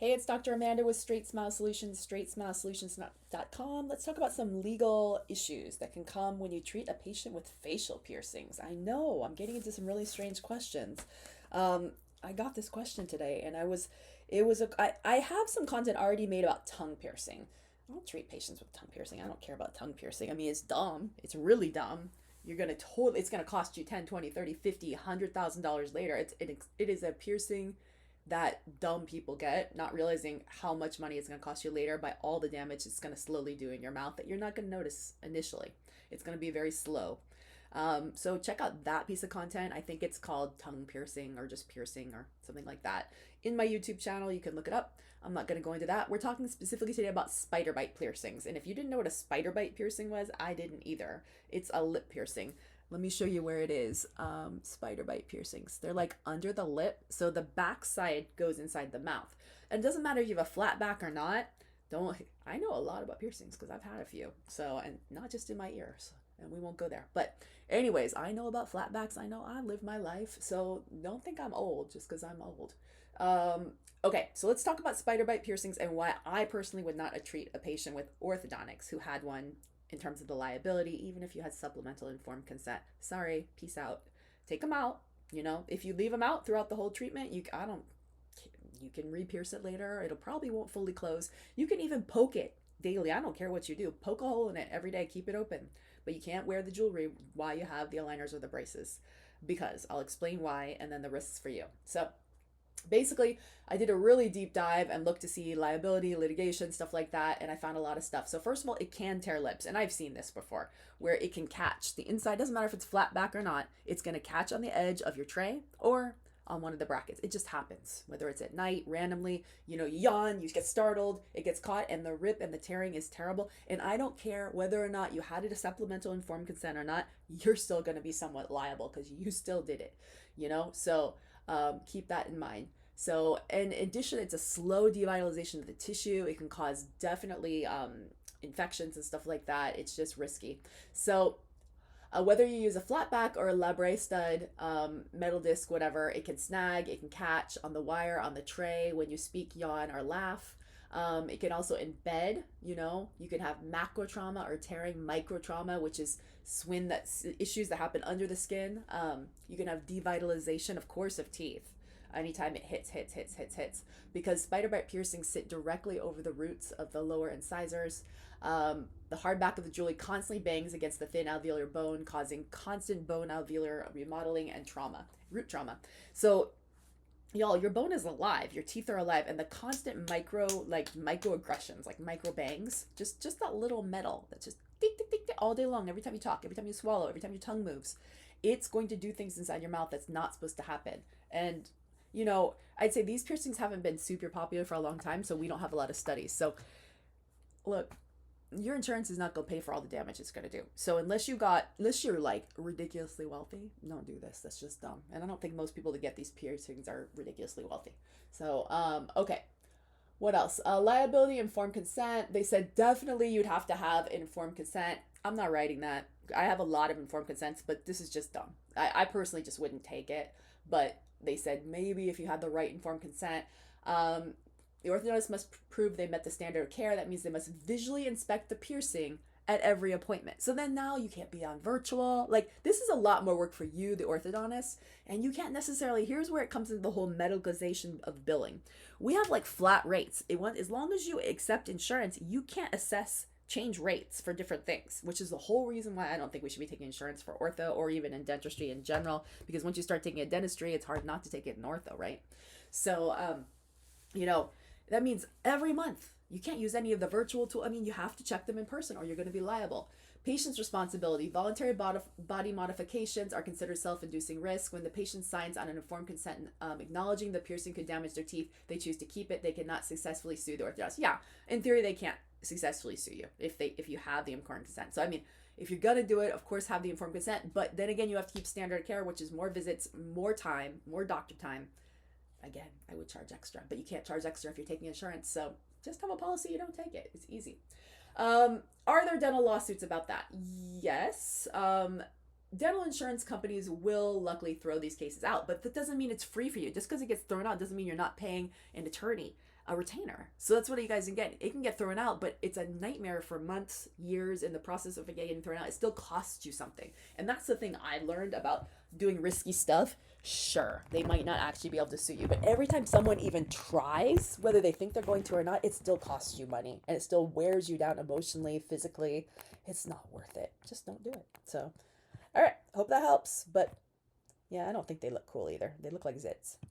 Hey, it's Dr. Amanda with Straightsmile Solutions, straightsmilesolutions.com. Let's talk about some legal issues that can come when you treat a patient with facial piercings. I know I'm getting into some really strange questions. Um, I got this question today, and I have some content already made about tongue piercing. I don't treat patients with tongue piercing. I don't care about tongue piercing. I mean, it's dumb. It's really dumb. It's gonna cost you 10, 20, 30, 50, $100,000 later. It is a piercing that dumb people get, not realizing how much money it's going to cost you later by all the damage it's going to slowly do in your mouth that you're not going to notice initially. It's going to be very slow. So check out that piece of content. I think it's called tongue piercing or just piercing or something like that. In my YouTube channel, you can look it up. I'm not going to go into that. We're talking specifically today about spider bite piercings. And if you didn't know what a spider bite piercing was, I didn't either. It's a lip piercing. Let me show you where it is. Spider bite piercings. They're like under the lip. So the back side goes inside the mouth. And it doesn't matter if you have a flat back or not. I know a lot about piercings because I've had a few. So, and not just in my ears. And we won't go there. But anyways, I know about flat backs. I know I live my life. So don't think I'm old just because I'm old. Okay, so let's talk about spider bite piercings and why I personally would not treat a patient with orthodontics who had one in terms of the liability, even if you had supplemental informed consent. Sorry, peace out. Take them out. If you leave them out throughout the whole treatment, you can re-pierce it later. It'll probably won't fully close. You can even poke it daily. I don't care what you do. Poke a hole in it every day. Keep it open. But you can't wear the jewelry while you have the aligners or the braces, because I'll explain why and then the risks for you. So basically, I did a really deep dive and looked to see liability, litigation, stuff like that, and I found a lot of stuff. So first of all, it can tear lips, and I've seen this before, where it can catch the inside. Doesn't matter if it's flat back or not. It's going to catch on the edge of your tray or on one of the brackets. It just happens, whether it's at night, randomly, you yawn, you get startled, it gets caught, and the rip and the tearing is terrible. And I don't care whether or not you had a supplemental informed consent or not, you're still going to be somewhat liable because you still did it, So keep that in mind. So in addition, it's a slow devitalization of the tissue. It can cause definitely infections and stuff like that. It's just risky. So whether you use a flat back or a labre stud, metal disc, whatever, it can snag, it can catch on the wire, on the tray when you speak, yawn, or laugh. It can also embed, you can have macro trauma or tearing micro trauma, which is issues that happen under the skin. You can have devitalization, of course, of teeth anytime it hits, because spider bite piercings sit directly over the roots of the lower incisors. The hard back of the jewelry constantly bangs against the thin alveolar bone, causing constant bone alveolar remodeling and root trauma. So y'all, your bone is alive, your teeth are alive, and the constant microaggressions, like micro bangs, just that little metal that's just tick, tick, tick, tick, all day long, every time you talk, every time you swallow, every time your tongue moves, it's going to do things inside your mouth that's not supposed to happen. And I'd say these piercings haven't been super popular for a long time, so we don't have a lot of studies. So look, your insurance is not going to pay for all the damage it's going to do. So unless you're like ridiculously wealthy, don't do this. That's just dumb. And I don't think most people that get these piercings are ridiculously wealthy. So, okay. What else? Liability, informed consent. They said definitely you'd have to have informed consent. I'm not writing that. I have a lot of informed consents, but this is just dumb. I personally just wouldn't take it. But they said maybe if you had the right informed consent, the orthodontist must prove they met the standard of care. That means they must visually inspect the piercing at every appointment. So then now you can't be on virtual. Like, this is a lot more work for you, the orthodontist, and you can't necessarily, here's where it comes into the whole medicalization of billing. We have like flat rates. As long as you accept insurance, you can't change rates for different things, which is the whole reason why I don't think we should be taking insurance for ortho or even in dentistry in general, because once you start taking a dentistry, it's hard not to take it in ortho, right? So, that means every month you can't use any of the virtual tool. I mean, you have to check them in person or you're going to be liable. Patient's responsibility. Voluntary body modifications are considered self-inducing risk. When the patient signs on an informed consent acknowledging the piercing could damage their teeth, they choose to keep it. They cannot successfully sue the orthodontist. Yeah, in theory, they can't successfully sue you if you have the informed consent. So, I mean, if you're going to do it, of course, have the informed consent. But then again, you have to keep standard of care, which is more visits, more time, more doctor time. Again, I would charge extra, but you can't charge extra if you're taking insurance. So just have a policy, you don't take it. It's easy. Are there dental lawsuits about that? Yes. dental insurance companies will luckily throw these cases out, but that doesn't mean it's free for you. Just because it gets thrown out doesn't mean you're not paying an attorney a retainer. So that's what you guys can get. It can get thrown out, but it's a nightmare for months, years in the process of it getting thrown out. It still costs you something. And that's the thing I learned about doing risky stuff. Sure, they might not actually be able to sue you, but every time someone even tries, whether they think they're going to or not, it still costs you money and it still wears you down emotionally, physically. It's not worth it. Just don't do it. So, all right, hope that helps. But yeah, I don't think they look cool either. They look like zits.